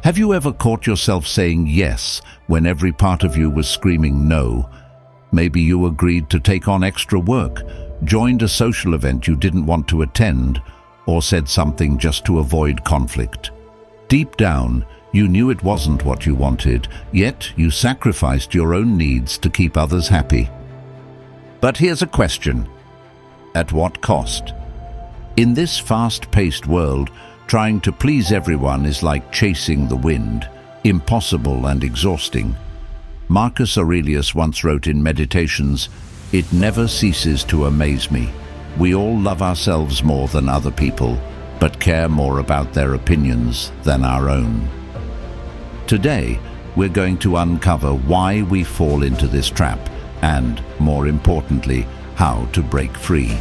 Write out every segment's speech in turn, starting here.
Have you ever caught yourself saying yes when every part of you was screaming no? Maybe you agreed to take on extra work, joined a social event you didn't want to attend, or said something just to avoid conflict. Deep down, you knew it wasn't what you wanted, yet you sacrificed your own needs to keep others happy. But here's a question. At what cost? In this fast-paced world, trying to please everyone is like chasing the wind, impossible and exhausting. Marcus Aurelius once wrote in Meditations, "It never ceases to amaze me. We all love ourselves more than other people, but care more about their opinions than our own." Today, we're going to uncover why we fall into this trap and, more importantly, how to break free.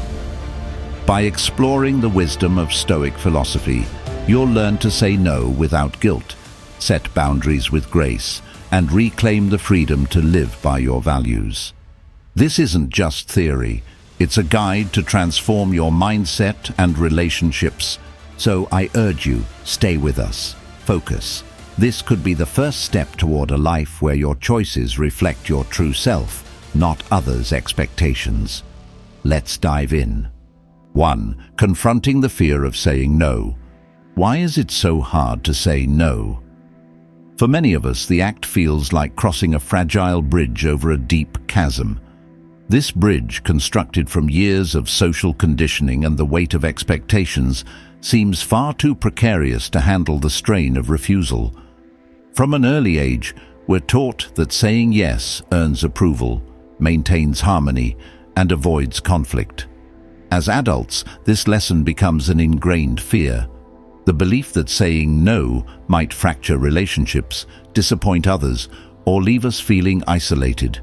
By exploring the wisdom of Stoic philosophy, you'll learn to say no without guilt, set boundaries with grace, and reclaim the freedom to live by your values. This isn't just theory, it's a guide to transform your mindset and relationships. So I urge you, stay with us. Focus. This could be the first step toward a life where your choices reflect your true self, not others' expectations. Let's dive in. 1. Confronting the fear of saying no. Why is it so hard to say no? For many of us, the act feels like crossing a fragile bridge over a deep chasm. This bridge, constructed from years of social conditioning and the weight of expectations, seems far too precarious to handle the strain of refusal. From an early age, we're taught that saying yes earns approval, maintains harmony, and avoids conflict. As adults, this lesson becomes an ingrained fear. The belief that saying no might fracture relationships, disappoint others, or leave us feeling isolated.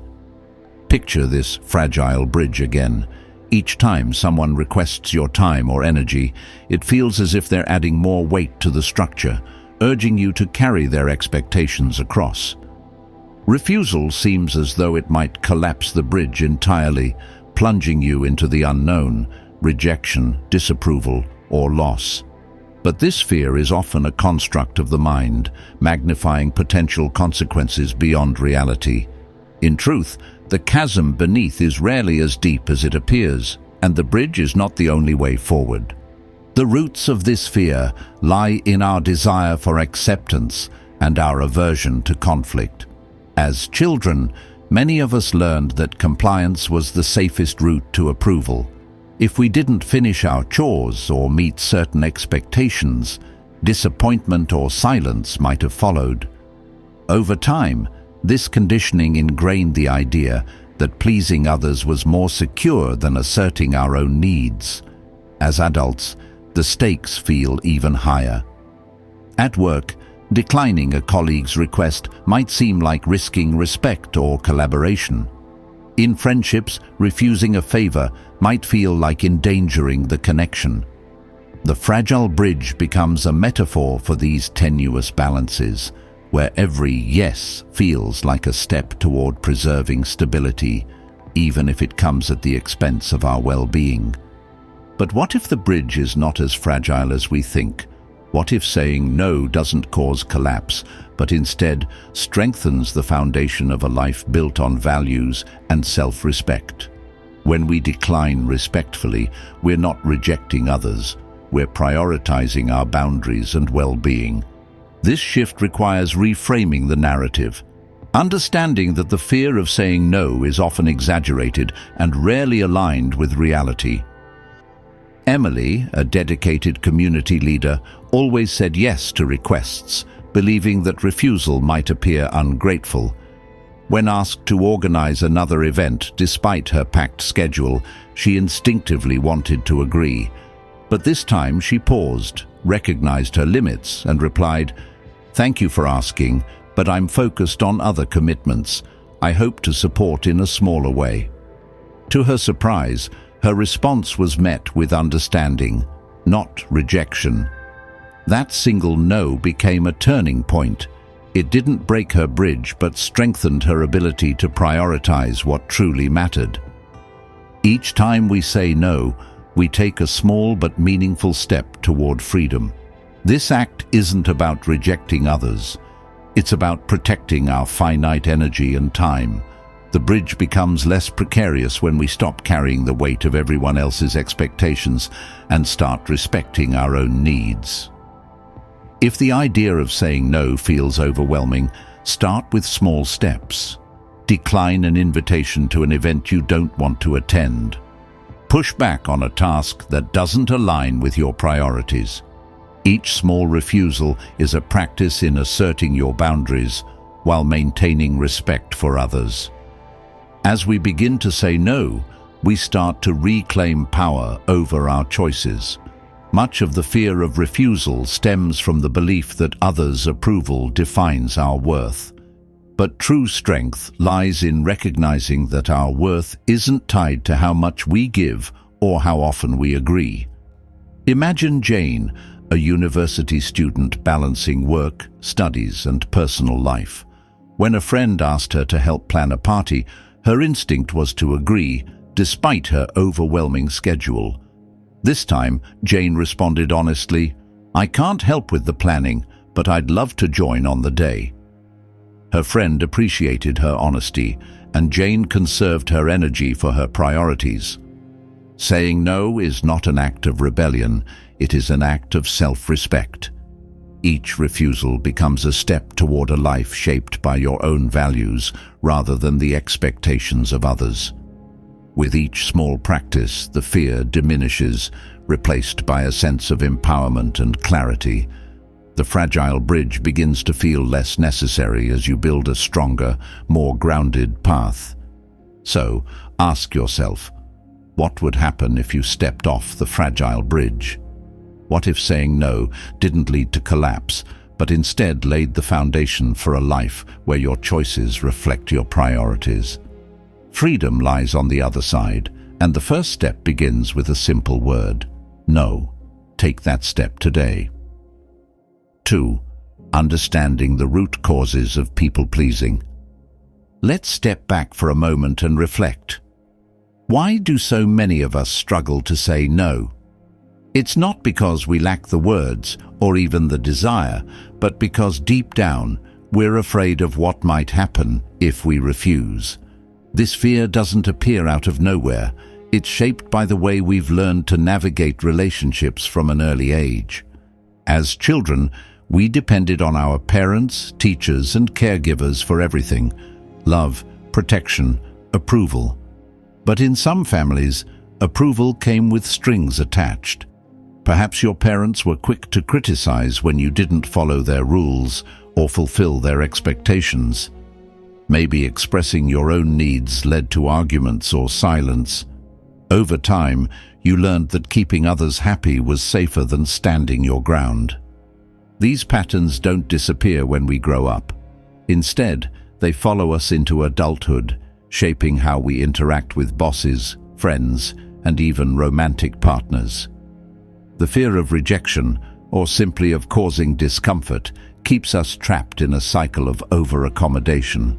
Picture this fragile bridge again. Each time someone requests your time or energy, it feels as if they're adding more weight to the structure, urging you to carry their expectations across. Refusal seems as though it might collapse the bridge entirely, plunging you into the unknown, rejection, disapproval, or loss. But this fear is often a construct of the mind, magnifying potential consequences beyond reality. In truth, the chasm beneath is rarely as deep as it appears, and the bridge is not the only way forward. The roots of this fear lie in our desire for acceptance and our aversion to conflict. As children, many of us learned that compliance was the safest route to approval. If we didn't finish our chores or meet certain expectations, disappointment or silence might have followed. Over time, this conditioning ingrained the idea that pleasing others was more secure than asserting our own needs. As adults, the stakes feel even higher. At work, declining a colleague's request might seem like risking respect or collaboration. In friendships, refusing a favor might feel like endangering the connection. The fragile bridge becomes a metaphor for these tenuous balances, where every yes feels like a step toward preserving stability, even if it comes at the expense of our well-being. But what if the bridge is not as fragile as we think? What if saying no doesn't cause collapse, but instead strengthens the foundation of a life built on values and self-respect? When we decline respectfully, we're not rejecting others. We're prioritizing our boundaries and well-being. This shift requires reframing the narrative, understanding that the fear of saying no is often exaggerated and rarely aligned with reality. Emily, a dedicated community leader, always said yes to requests, believing that refusal might appear ungrateful. When asked to organize another event despite her packed schedule, she instinctively wanted to agree. But this time she paused, recognized her limits, and replied, "Thank you for asking, but I'm focused on other commitments. I hope to support in a smaller way." To her surprise, her response was met with understanding, not rejection. That single no became a turning point. It didn't break her bridge, but strengthened her ability to prioritize what truly mattered. Each time we say no, we take a small but meaningful step toward freedom. This act isn't about rejecting others. It's about protecting our finite energy and time. The bridge becomes less precarious when we stop carrying the weight of everyone else's expectations and start respecting our own needs. If the idea of saying no feels overwhelming, start with small steps. Decline an invitation to an event you don't want to attend. Push back on a task that doesn't align with your priorities. Each small refusal is a practice in asserting your boundaries while maintaining respect for others. As we begin to say no, we start to reclaim power over our choices. Much of the fear of refusal stems from the belief that others' approval defines our worth. But true strength lies in recognizing that our worth isn't tied to how much we give or how often we agree. Imagine Jane, a university student balancing work, studies, and personal life. When a friend asked her to help plan a party, her instinct was to agree, despite her overwhelming schedule. This time, Jane responded honestly, "I can't help with the planning, but I'd love to join on the day." Her friend appreciated her honesty, and Jane conserved her energy for her priorities. Saying no is not an act of rebellion, it is an act of self-respect. Each refusal becomes a step toward a life shaped by your own values rather than the expectations of others. With each small practice, the fear diminishes, replaced by a sense of empowerment and clarity. The fragile bridge begins to feel less necessary as you build a stronger, more grounded path. So, ask yourself, what would happen if you stepped off the fragile bridge? What if saying no didn't lead to collapse, but instead laid the foundation for a life where your choices reflect your priorities? Freedom lies on the other side, and the first step begins with a simple word: no. Take that step today. 2. Understanding the root causes of people-pleasing. Let's step back for a moment and reflect. Why do so many of us struggle to say no? It's not because we lack the words or even the desire, but because deep down we're afraid of what might happen if we refuse. This fear doesn't appear out of nowhere. It's shaped by the way we've learned to navigate relationships from an early age. As children, we depended on our parents, teachers, and caregivers for everything: love, protection, approval. But in some families, approval came with strings attached. Perhaps your parents were quick to criticize when you didn't follow their rules or fulfill their expectations. Maybe expressing your own needs led to arguments or silence. Over time, you learned that keeping others happy was safer than standing your ground. These patterns don't disappear when we grow up. Instead, they follow us into adulthood, shaping how we interact with bosses, friends, and even romantic partners. The fear of rejection, or simply of causing discomfort, keeps us trapped in a cycle of over-accommodation.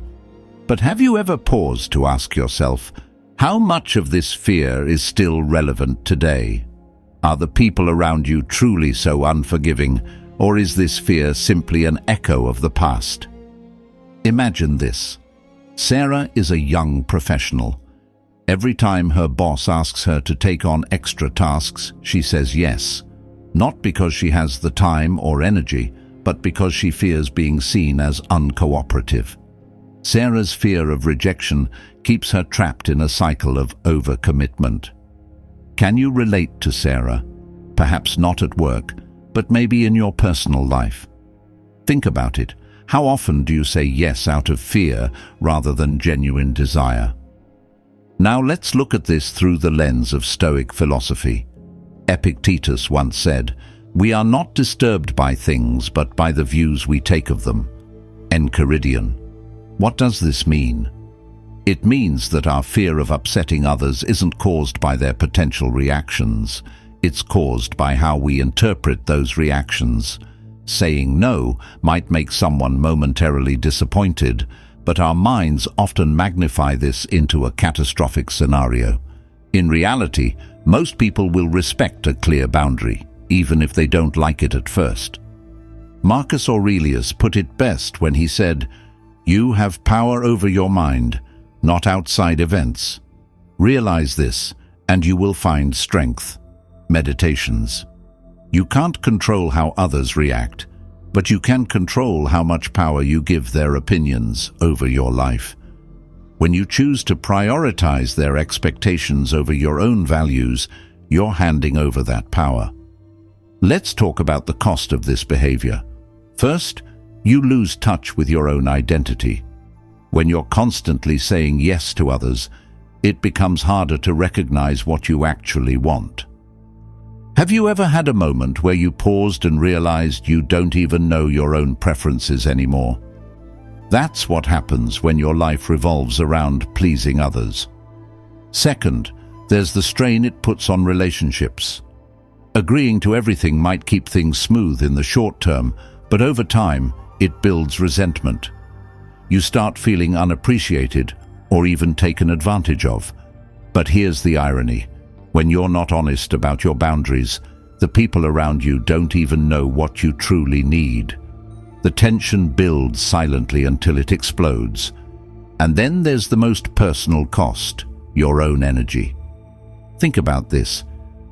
But have you ever paused to ask yourself, how much of this fear is still relevant today? Are the people around you truly so unforgiving, or is this fear simply an echo of the past? Imagine this. Sarah is a young professional. Every time her boss asks her to take on extra tasks, she says yes. Not because she has the time or energy, but because she fears being seen as uncooperative. Sarah's fear of rejection keeps her trapped in a cycle of overcommitment. Can you relate to Sarah? Perhaps not at work, but maybe in your personal life. Think about it. How often do you say yes out of fear rather than genuine desire? Now let's look at this through the lens of Stoic philosophy. Epictetus once said, "We are not disturbed by things, but by the views we take of them." Enchiridion. What does this mean? It means that our fear of upsetting others isn't caused by their potential reactions. It's caused by how we interpret those reactions. Saying no might make someone momentarily disappointed, but our minds often magnify this into a catastrophic scenario. In reality, most people will respect a clear boundary, even if they don't like it at first. Marcus Aurelius put it best when he said, "You have power over your mind, not outside events. Realize this, and you will find strength." Meditations. You can't control how others react, but you can control how much power you give their opinions over your life. When you choose to prioritize their expectations over your own values, you're handing over that power. Let's talk about the cost of this behavior. First, you lose touch with your own identity. When you're constantly saying yes to others, it becomes harder to recognize what you actually want. Have you ever had a moment where you paused and realized you don't even know your own preferences anymore? That's what happens when your life revolves around pleasing others. Second, there's the strain it puts on relationships. Agreeing to everything might keep things smooth in the short term, but over time, it builds resentment. You start feeling unappreciated or even taken advantage of. But here's the irony. When you're not honest about your boundaries, the people around you don't even know what you truly need. The tension builds silently until it explodes. And then there's the most personal cost, your own energy. Think about this.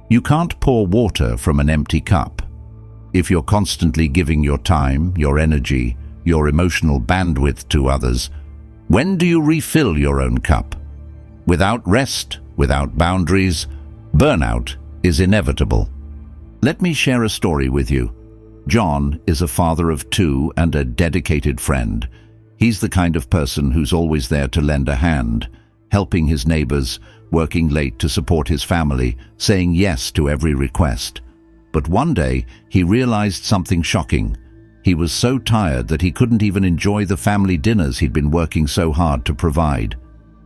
You can't pour water from an empty cup. If you're constantly giving your time, your energy, your emotional bandwidth to others, when do you refill your own cup? Without rest, without boundaries, burnout is inevitable. Let me share a story with you. John is a father of two and a dedicated friend. He's the kind of person who's always there to lend a hand, helping his neighbors, working late to support his family, saying yes to every request. But one day, he realized something shocking. He was so tired that he couldn't even enjoy the family dinners he'd been working so hard to provide.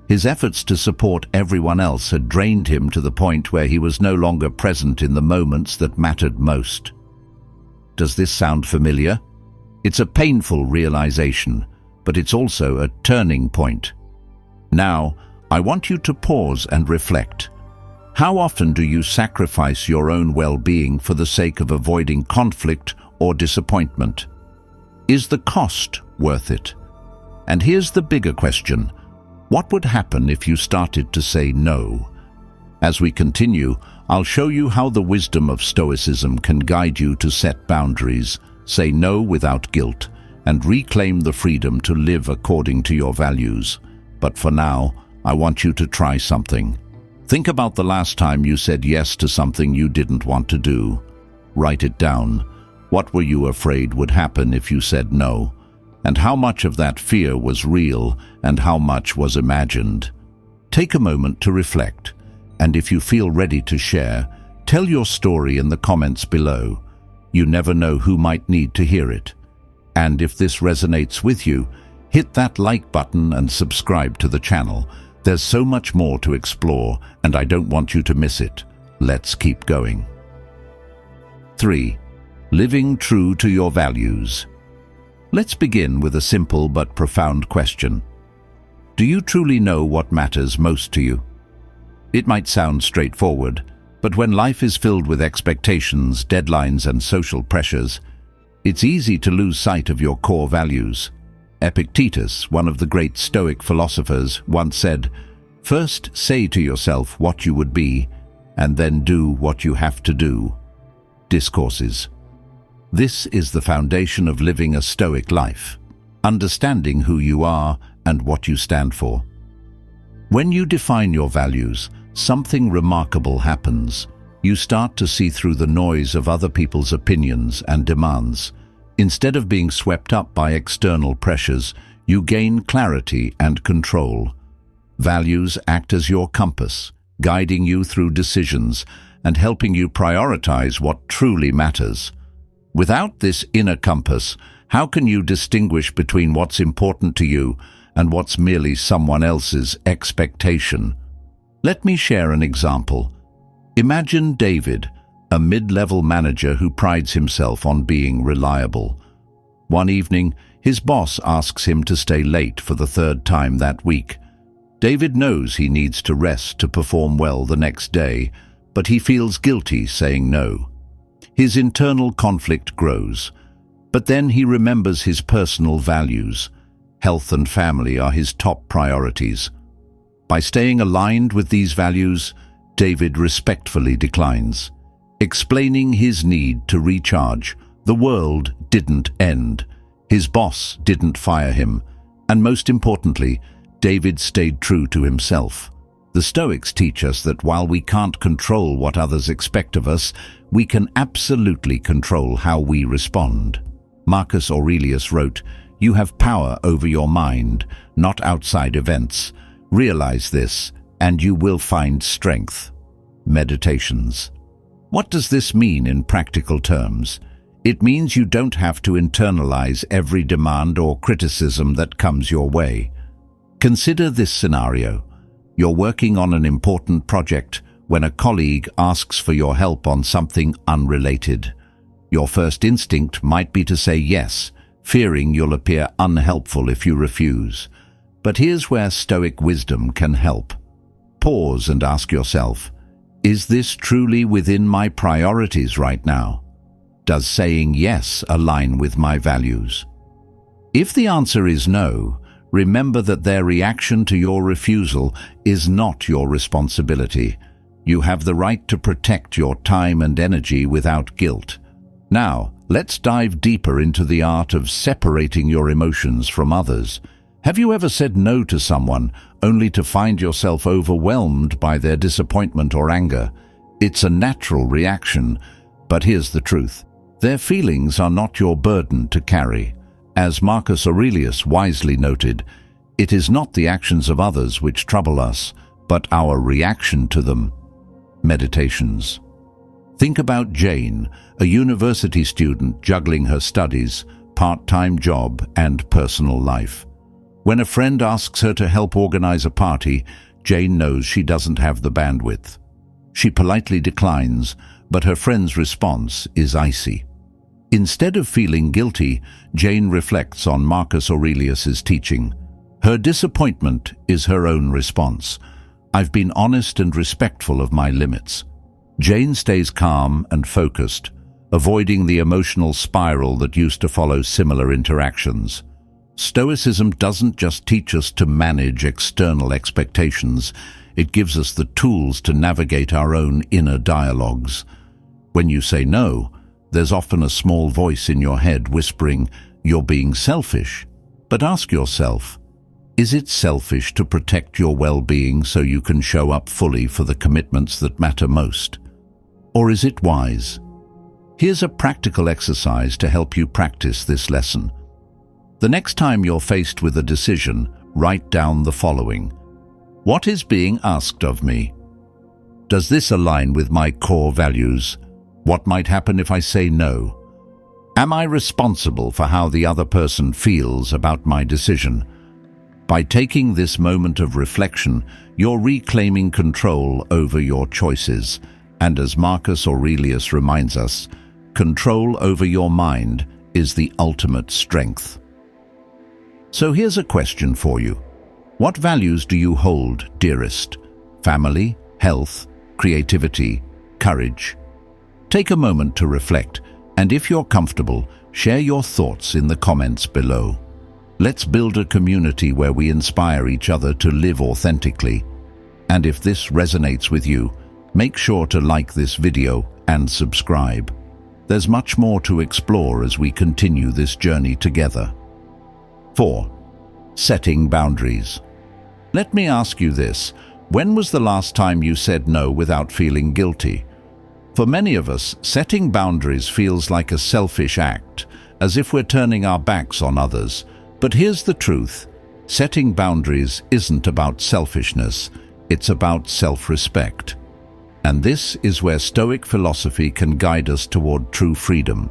His efforts to support everyone else had drained him to the point where he was no longer present in the moments that mattered most. Does this sound familiar? It's a painful realization, but it's also a turning point. Now, I want you to pause and reflect. How often do you sacrifice your own well-being for the sake of avoiding conflict or disappointment? Is the cost worth it? And here's the bigger question. What would happen if you started to say no? As we continue, I'll show you how the wisdom of Stoicism can guide you to set boundaries, say no without guilt, and reclaim the freedom to live according to your values. But for now, I want you to try something. Think about the last time you said yes to something you didn't want to do. Write it down. What were you afraid would happen if you said no? And how much of that fear was real and how much was imagined? Take a moment to reflect, and if you feel ready to share, tell your story in the comments below. You never know who might need to hear it. And if this resonates with you, hit that like button and subscribe to the channel. There's so much more to explore, and I don't want you to miss it. Let's keep going. 3. Living true to your values. Let's begin with a simple but profound question. Do you truly know what matters most to you? It might sound straightforward, but when life is filled with expectations, deadlines, and social pressures, it's easy to lose sight of your core values. Epictetus, one of the great Stoic philosophers, once said, "First say to yourself what you would be, and then do what you have to do." Discourses. This is the foundation of living a Stoic life, understanding who you are and what you stand for. When you define your values, something remarkable happens. You start to see through the noise of other people's opinions and demands. Instead of being swept up by external pressures, you gain clarity and control. Values act as your compass, guiding you through decisions and helping you prioritize what truly matters. Without this inner compass, how can you distinguish between what's important to you and what's merely someone else's expectation? Let me share an example. Imagine David, a mid-level manager who prides himself on being reliable. One evening, his boss asks him to stay late for the third time that week. David knows he needs to rest to perform well the next day, but he feels guilty saying no. His internal conflict grows. But then he remembers his personal values. Health and family are his top priorities. By staying aligned with these values, David respectfully declines. Explaining his need to recharge, the world didn't end. His boss didn't fire him. And most importantly, David stayed true to himself. The Stoics teach us that while we can't control what others expect of us, we can absolutely control how we respond. Marcus Aurelius wrote, "You have power over your mind, not outside events. Realize this, and you will find strength." Meditations. What does this mean in practical terms? It means you don't have to internalize every demand or criticism that comes your way. Consider this scenario. You're working on an important project when a colleague asks for your help on something unrelated. Your first instinct might be to say yes, fearing you'll appear unhelpful if you refuse. But here's where Stoic wisdom can help. Pause and ask yourself, is this truly within my priorities right now? Does saying yes align with my values? If the answer is no, remember that their reaction to your refusal is not your responsibility. You have the right to protect your time and energy without guilt. Now, let's dive deeper into the art of separating your emotions from others. Have you ever said no to someone only to find yourself overwhelmed by their disappointment or anger? It's a natural reaction, but here's the truth. Their feelings are not your burden to carry. As Marcus Aurelius wisely noted, it is not the actions of others which trouble us, but our reaction to them. Meditations. Think about Jane, a university student juggling her studies, part-time job, and personal life. When a friend asks her to help organize a party, Jane knows she doesn't have the bandwidth. She politely declines, but her friend's response is icy. Instead of feeling guilty, Jane reflects on Marcus Aurelius's teaching. Her disappointment is her own response. I've been honest and respectful of my limits. Jane stays calm and focused, avoiding the emotional spiral that used to follow similar interactions. Stoicism doesn't just teach us to manage external expectations, it gives us the tools to navigate our own inner dialogues. When you say no, there's often a small voice in your head whispering, "You're being selfish." But ask yourself, is it selfish to protect your well-being so you can show up fully for the commitments that matter most? Or is it wise? Here's a practical exercise to help you practice this lesson. The next time you're faced with a decision, write down the following. What is being asked of me? Does this align with my core values? What might happen if I say no? Am I responsible for how the other person feels about my decision? By taking this moment of reflection, you're reclaiming control over your choices. And as Marcus Aurelius reminds us, control over your mind is the ultimate strength. So here's a question for you. What values do you hold dearest? Family, health, creativity, courage? Take a moment to reflect, and if you're comfortable, share your thoughts in the comments below. Let's build a community where we inspire each other to live authentically. And if this resonates with you, make sure to like this video and subscribe. There's much more to explore as we continue this journey together. 4. Setting boundaries. Let me ask you this. When was the last time you said no without feeling guilty? For many of us, setting boundaries feels like a selfish act, as if we're turning our backs on others. But here's the truth. Setting boundaries isn't about selfishness, it's about self-respect. And this is where Stoic philosophy can guide us toward true freedom.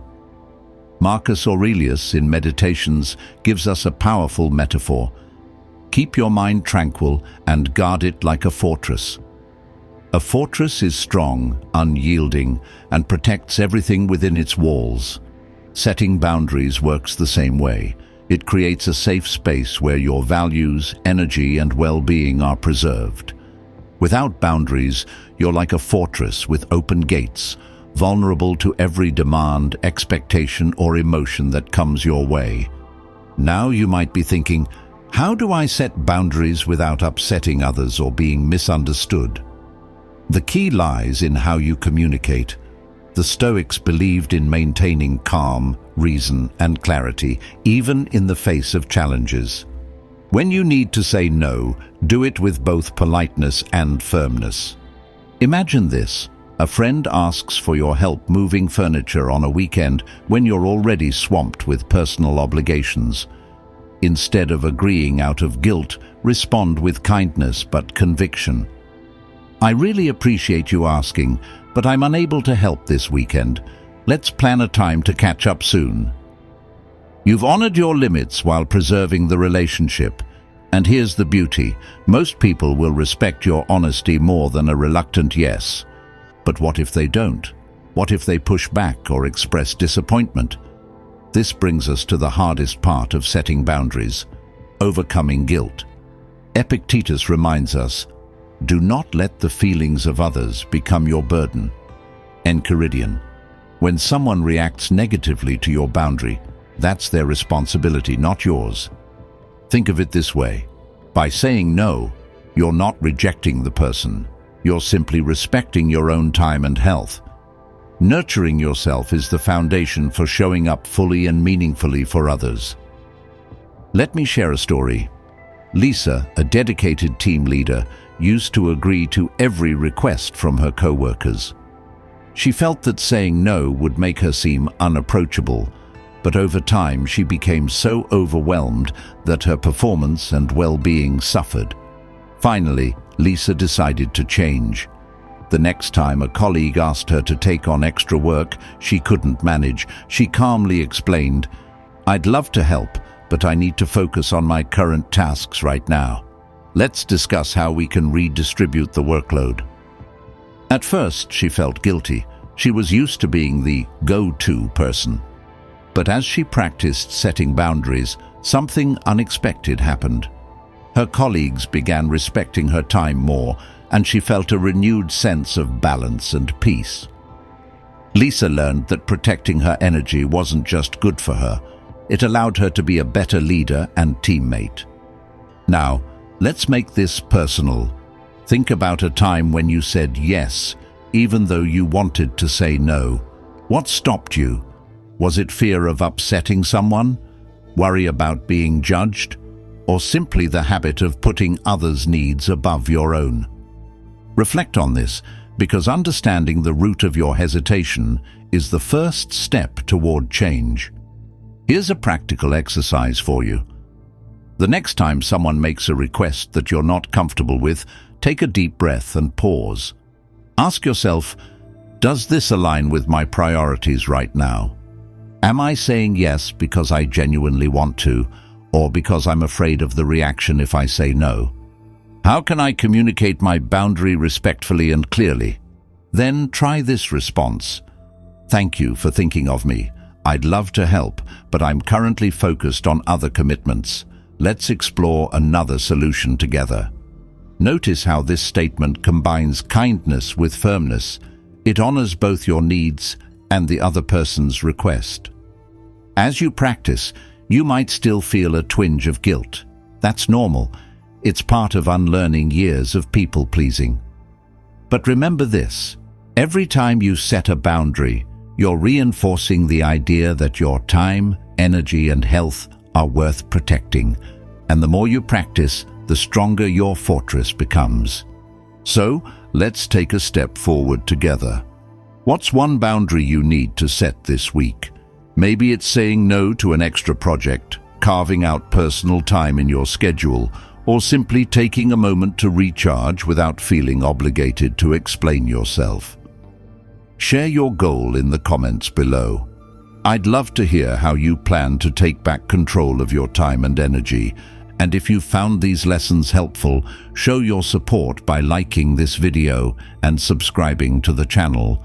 Marcus Aurelius in Meditations gives us a powerful metaphor. Keep your mind tranquil and guard it like a fortress. A fortress is strong, unyielding, and protects everything within its walls. Setting boundaries works the same way. It creates a safe space where your values, energy, and well-being are preserved. Without boundaries, you're like a fortress with open gates, vulnerable to every demand, expectation, or emotion that comes your way. Now you might be thinking, how do I set boundaries without upsetting others or being misunderstood? The key lies in how you communicate. The Stoics believed in maintaining calm, reason, and clarity, even in the face of challenges. When you need to say no, do it with both politeness and firmness. Imagine this. A friend asks for your help moving furniture on a weekend when you're already swamped with personal obligations. Instead of agreeing out of guilt, respond with kindness but conviction. I really appreciate you asking, but I'm unable to help this weekend. Let's plan a time to catch up soon. You've honored your limits while preserving the relationship. And here's the beauty. Most people will respect your honesty more than a reluctant yes. But what if they don't? What if they push back or express disappointment? This brings us to the hardest part of setting boundaries: overcoming guilt. Epictetus reminds us, do not let the feelings of others become your burden. Enchiridion. When someone reacts negatively to your boundary, that's their responsibility, not yours. Think of it this way. By saying no, you're not rejecting the person. You're simply respecting your own time and health. Nurturing yourself is the foundation for showing up fully and meaningfully for others. Let me share a story. Lisa, a dedicated team leader, used to agree to every request from her co-workers. She felt that saying no would make her seem unapproachable, but over time she became so overwhelmed that her performance and well-being suffered. Finally, Lisa decided to change. The next time a colleague asked her to take on extra work she couldn't manage, she calmly explained, "I'd love to help, but I need to focus on my current tasks right now. Let's discuss how we can redistribute the workload." At first, she felt guilty. She was used to being the go-to person. But as she practiced setting boundaries, something unexpected happened. Her colleagues began respecting her time more, and she felt a renewed sense of balance and peace. Lisa learned that protecting her energy wasn't just good for her. It allowed her to be a better leader and teammate. Now, let's make this personal. Think about a time when you said yes, even though you wanted to say no. What stopped you? Was it fear of upsetting someone? Worry about being judged? Or simply the habit of putting others' needs above your own? Reflect on this, because understanding the root of your hesitation is the first step toward change. Here's a practical exercise for you. The next time someone makes a request that you're not comfortable with, take a deep breath and pause. Ask yourself, does this align with my priorities right now? Am I saying yes because I genuinely want to, or because I'm afraid of the reaction if I say no? How can I communicate my boundary respectfully and clearly? Then try this response. Thank you for thinking of me. I'd love to help, but I'm currently focused on other commitments. Let's explore another solution together. Notice how this statement combines kindness with firmness. It honors both your needs and the other person's request. As you practice, you might still feel a twinge of guilt. That's normal. It's part of unlearning years of people-pleasing. But remember this, every time you set a boundary, you're reinforcing the idea that your time, energy, and health are worth protecting. And the more you practice, the stronger your fortress becomes. So, let's take a step forward together. What's one boundary you need to set this week? Maybe it's saying no to an extra project, carving out personal time in your schedule, or simply taking a moment to recharge without feeling obligated to explain yourself. Share your goal in the comments below. I'd love to hear how you plan to take back control of your time and energy. And if you found these lessons helpful, show your support by liking this video and subscribing to the channel.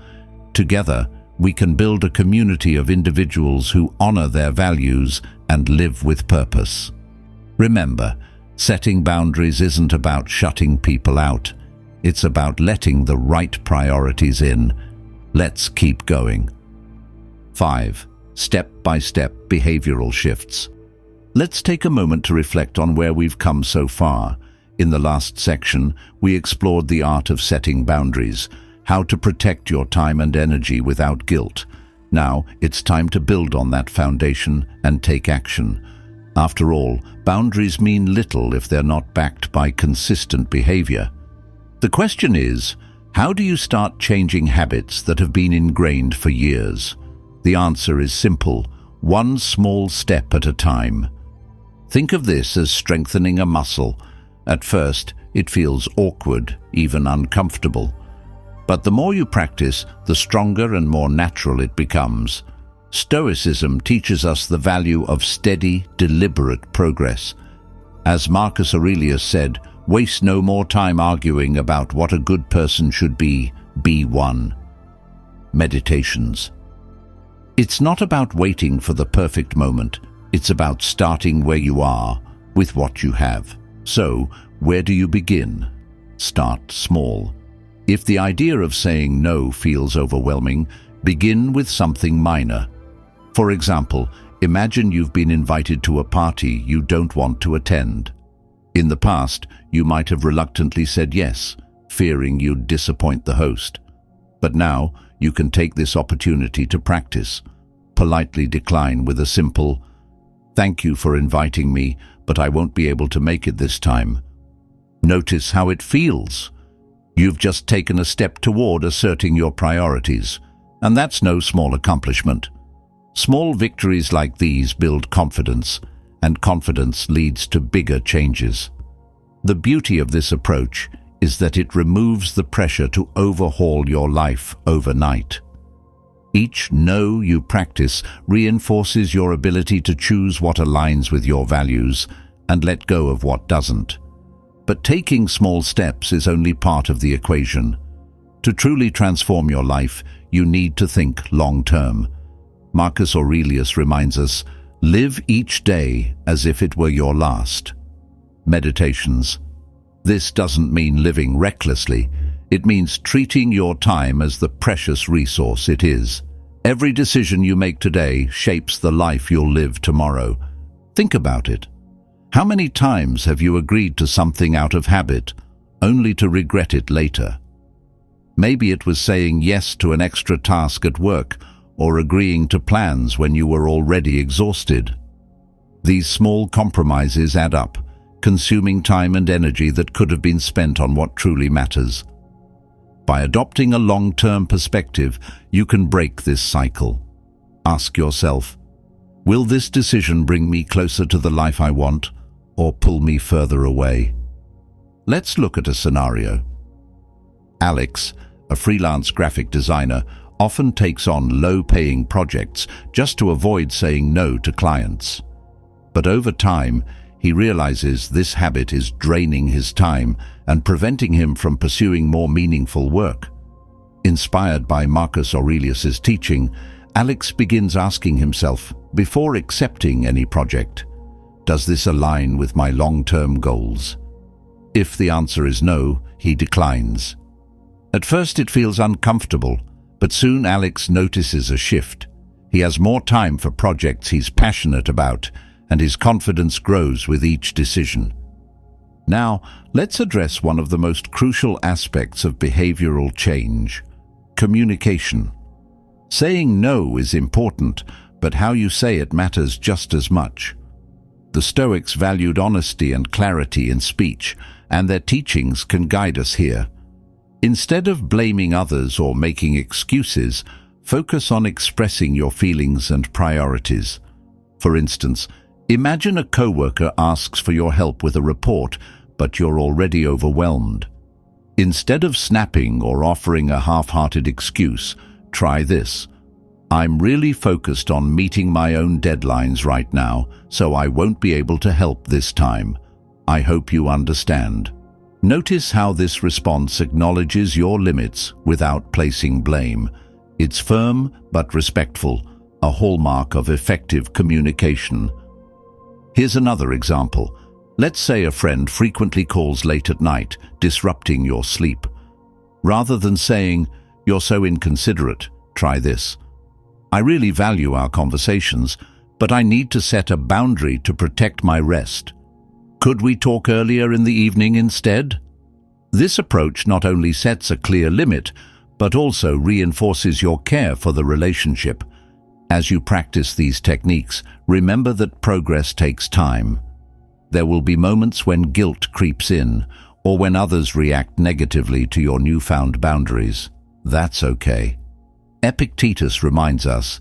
Together, we can build a community of individuals who honor their values and live with purpose. Remember, setting boundaries isn't about shutting people out. It's about letting the right priorities in. Let's keep going. 5. Step-by-step behavioral shifts. Let's take a moment to reflect on where we've come so far. In the last section, we explored the art of setting boundaries, how to protect your time and energy without guilt. Now, it's time to build on that foundation and take action. After all, boundaries mean little if they're not backed by consistent behavior. The question is, how do you start changing habits that have been ingrained for years? The answer is simple: one small step at a time. Think of this as strengthening a muscle. At first, it feels awkward, even uncomfortable. But the more you practice, the stronger and more natural it becomes. Stoicism teaches us the value of steady, deliberate progress. As Marcus Aurelius said, waste no more time arguing about what a good person should be one. Meditations. It's not about waiting for the perfect moment. It's about starting where you are, with what you have. So, where do you begin? Start small. If the idea of saying no feels overwhelming, begin with something minor. For example, imagine you've been invited to a party you don't want to attend. In the past, you might have reluctantly said yes, fearing you'd disappoint the host. But now, you can take this opportunity to practice. Politely decline with a simple, "Thank you for inviting me, but I won't be able to make it this time." Notice how it feels. You've just taken a step toward asserting your priorities, and that's no small accomplishment. Small victories like these build confidence, and confidence leads to bigger changes. The beauty of this approach is that it removes the pressure to overhaul your life overnight. Each no you practice reinforces your ability to choose what aligns with your values and let go of what doesn't. But taking small steps is only part of the equation. To truly transform your life, you need to think long-term. Marcus Aurelius reminds us, live each day as if it were your last. Meditations. This doesn't mean living recklessly. It means treating your time as the precious resource it is. Every decision you make today shapes the life you'll live tomorrow. Think about it. How many times have you agreed to something out of habit, only to regret it later? Maybe it was saying yes to an extra task at work, or agreeing to plans when you were already exhausted. These small compromises add up, consuming time and energy that could have been spent on what truly matters. By adopting a long-term perspective, you can break this cycle. Ask yourself, will this decision bring me closer to the life I want, or pull me further away? Let's look at a scenario. Alex, a freelance graphic designer, often takes on low-paying projects just to avoid saying no to clients. But over time, he realizes this habit is draining his time and preventing him from pursuing more meaningful work. Inspired by Marcus Aurelius's teaching, Alex begins asking himself, before accepting any project, does this align with my long-term goals? If the answer is no, he declines. At first it feels uncomfortable, but soon Alex notices a shift. He has more time for projects he's passionate about, and his confidence grows with each decision. Now, let's address one of the most crucial aspects of behavioral change: communication. Saying no is important, but how you say it matters just as much. The Stoics valued honesty and clarity in speech, and their teachings can guide us here. Instead of blaming others or making excuses, focus on expressing your feelings and priorities. For instance, imagine a coworker asks for your help with a report, but you're already overwhelmed. Instead of snapping or offering a half-hearted excuse, try this. I'm really focused on meeting my own deadlines right now, so I won't be able to help this time. I hope you understand. Notice how this response acknowledges your limits without placing blame. It's firm but respectful, a hallmark of effective communication. Here's another example. Let's say a friend frequently calls late at night, disrupting your sleep. Rather than saying, "You're so inconsiderate. Try this. I really value our conversations, but I need to set a boundary to protect my rest. Could we talk earlier in the evening instead?" This approach not only sets a clear limit, but also reinforces your care for the relationship. As you practice these techniques, remember that progress takes time. There will be moments when guilt creeps in, or when others react negatively to your newfound boundaries. That's okay. Epictetus reminds us,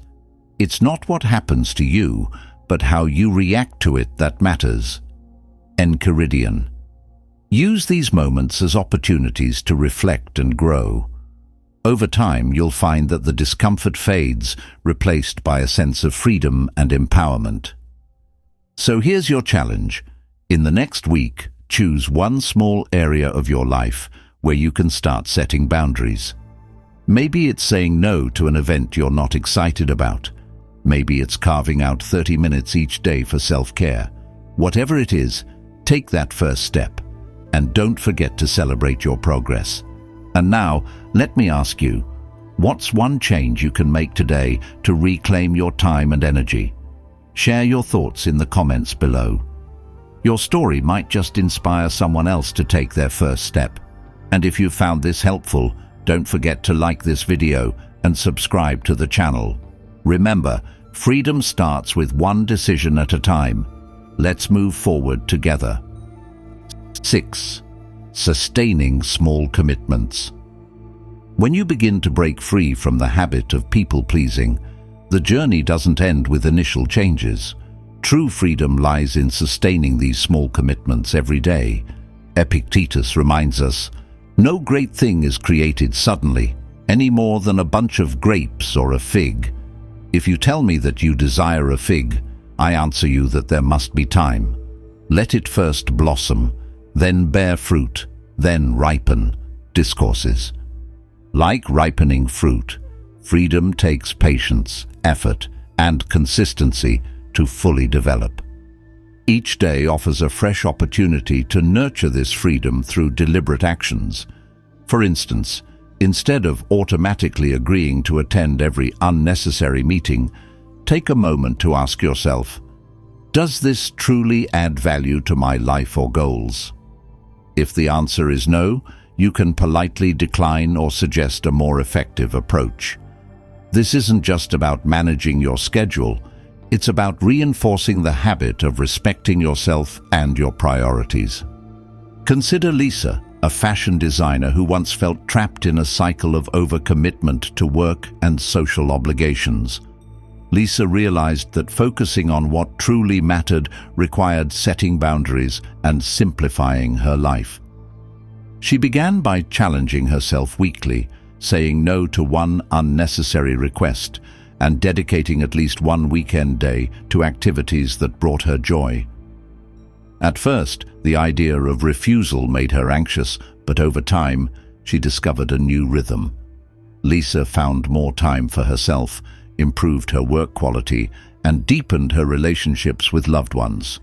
"It's not what happens to you, but how you react to it that matters." Enchiridion. Use these moments as opportunities to reflect and grow. Over time, you'll find that the discomfort fades, replaced by a sense of freedom and empowerment. So here's your challenge. In the next week, choose one small area of your life where you can start setting boundaries. Maybe it's saying no to an event you're not excited about. Maybe it's carving out 30 minutes each day for self-care. Whatever it is, take that first step. And don't forget to celebrate your progress. And now, let me ask you, what's one change you can make today to reclaim your time and energy? Share your thoughts in the comments below. Your story might just inspire someone else to take their first step. And if you found this helpful, don't forget to like this video and subscribe to the channel. Remember, freedom starts with one decision at a time. Let's move forward together. 6. Sustaining small commitments. When you begin to break free from the habit of people-pleasing, the journey doesn't end with initial changes. True freedom lies in sustaining these small commitments every day. Epictetus reminds us, "No great thing is created suddenly, any more than a bunch of grapes or a fig. If you tell me that you desire a fig, I answer you that there must be time. Let it first blossom, then bear fruit, then ripen." Discourses. Like ripening fruit, freedom takes patience, effort, and consistency to fully develop. Each day offers a fresh opportunity to nurture this freedom through deliberate actions. For instance, instead of automatically agreeing to attend every unnecessary meeting, take a moment to ask yourself, "Does this truly add value to my life or goals?" If the answer is no, you can politely decline or suggest a more effective approach. This isn't just about managing your schedule, it's about reinforcing the habit of respecting yourself and your priorities. Consider Lisa, a fashion designer who once felt trapped in a cycle of overcommitment to work and social obligations. Lisa realized that focusing on what truly mattered required setting boundaries and simplifying her life. She began by challenging herself weekly, saying no to one unnecessary request, and dedicating at least one weekend day to activities that brought her joy. At first, the idea of refusal made her anxious, but over time, she discovered a new rhythm. Lisa found more time for herself, improved her work quality, and deepened her relationships with loved ones.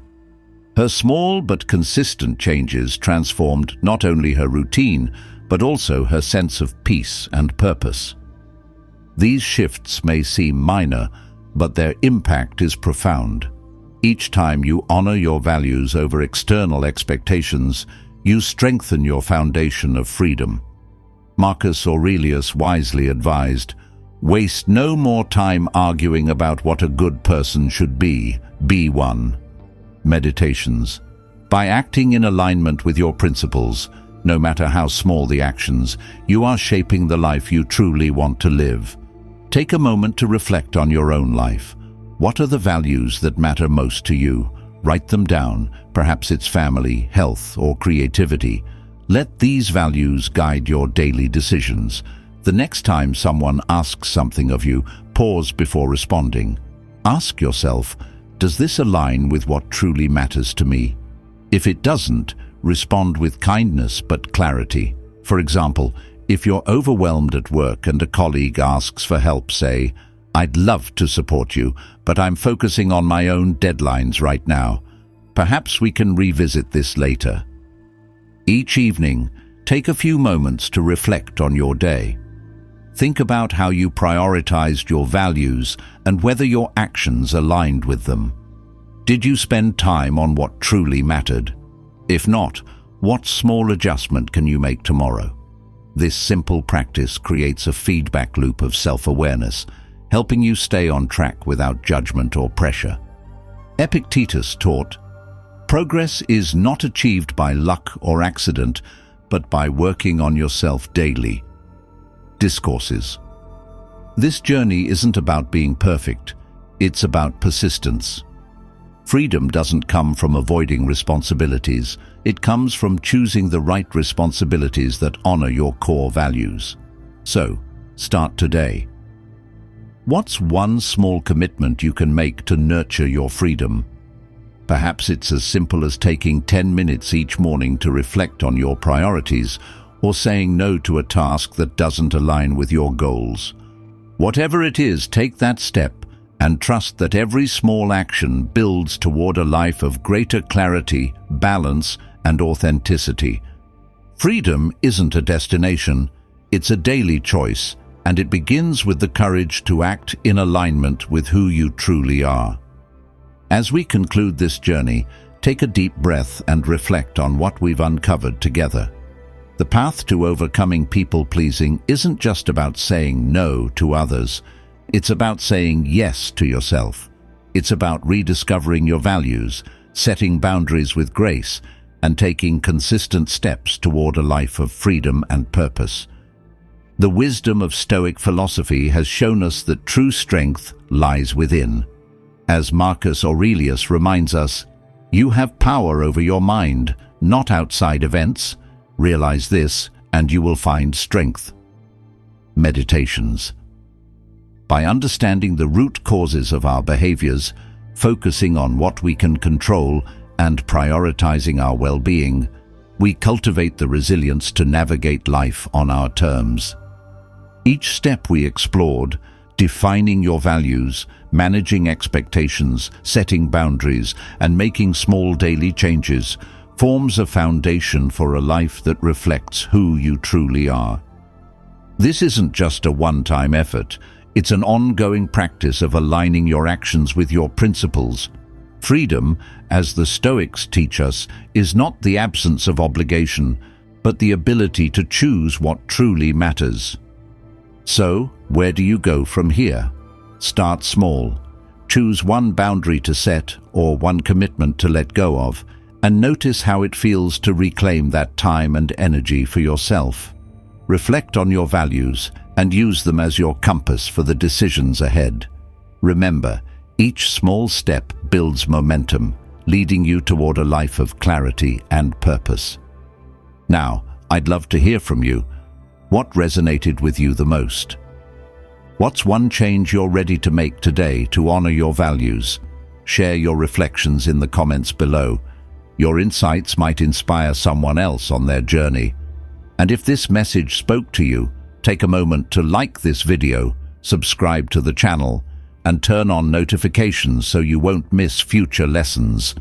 Her small but consistent changes transformed not only her routine, but also her sense of peace and purpose. These shifts may seem minor, but their impact is profound. Each time you honor your values over external expectations, you strengthen your foundation of freedom. Marcus Aurelius wisely advised, "Waste no more time arguing about what a good person should be one." Meditations. By acting in alignment with your principles, no matter how small the actions, you are shaping the life you truly want to live. Take a moment to reflect on your own life. What are the values that matter most to you? Write them down. Perhaps it's family, health, or creativity. Let these values guide your daily decisions. The next time someone asks something of you, pause before responding. Ask yourself, does this align with what truly matters to me? If it doesn't, respond with kindness but clarity. For example, if you're overwhelmed at work and a colleague asks for help, say, "I'd love to support you, but I'm focusing on my own deadlines right now. Perhaps we can revisit this later." Each evening, take a few moments to reflect on your day. Think about how you prioritized your values and whether your actions aligned with them. Did you spend time on what truly mattered? If not, what small adjustment can you make tomorrow? This simple practice creates a feedback loop of self-awareness, helping you stay on track without judgment or pressure. Epictetus taught, "Progress is not achieved by luck or accident, but by working on yourself daily." Discourses. This journey isn't about being perfect, it's about persistence. Freedom doesn't come from avoiding responsibilities, it comes from choosing the right responsibilities that honor your core values. So, start today. What's one small commitment you can make to nurture your freedom? Perhaps it's as simple as taking 10 minutes each morning to reflect on your priorities, or saying no to a task that doesn't align with your goals. Whatever it is, take that step and trust that every small action builds toward a life of greater clarity, balance, and authenticity. Freedom isn't a destination, it's a daily choice, and it begins with the courage to act in alignment with who you truly are. As we conclude this journey, take a deep breath and reflect on what we've uncovered together. The path to overcoming people-pleasing isn't just about saying no to others. It's about saying yes to yourself. It's about rediscovering your values, setting boundaries with grace, and taking consistent steps toward a life of freedom and purpose. The wisdom of Stoic philosophy has shown us that true strength lies within. As Marcus Aurelius reminds us, "You have power over your mind, not outside events. Realize this, and you will find strength." Meditations. By understanding the root causes of our behaviors, focusing on what we can control, and prioritizing our well-being, we cultivate the resilience to navigate life on our terms. Each step we explored, defining your values, managing expectations, setting boundaries, and making small daily changes, forms a foundation for a life that reflects who you truly are. This isn't just a one-time effort, it's an ongoing practice of aligning your actions with your principles. Freedom, as the Stoics teach us, is not the absence of obligation, but the ability to choose what truly matters. So, where do you go from here? Start small. Choose one boundary to set or one commitment to let go of, and notice how it feels to reclaim that time and energy for yourself. Reflect on your values and use them as your compass for the decisions ahead. Remember, each small step builds momentum, leading you toward a life of clarity and purpose. Now, I'd love to hear from you. What resonated with you the most? What's one change you're ready to make today to honor your values? Share your reflections in the comments below. Your insights might inspire someone else on their journey. And if this message spoke to you, take a moment to like this video, subscribe to the channel, and turn on notifications so you won't miss future lessons.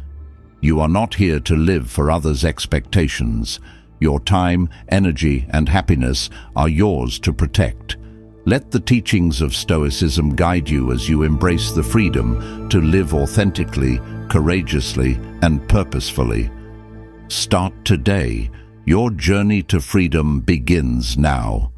You are not here to live for others' expectations. Your time, energy, and happiness are yours to protect. Let the teachings of Stoicism guide you as you embrace the freedom to live authentically, courageously, and purposefully. Start today. Your journey to freedom begins now.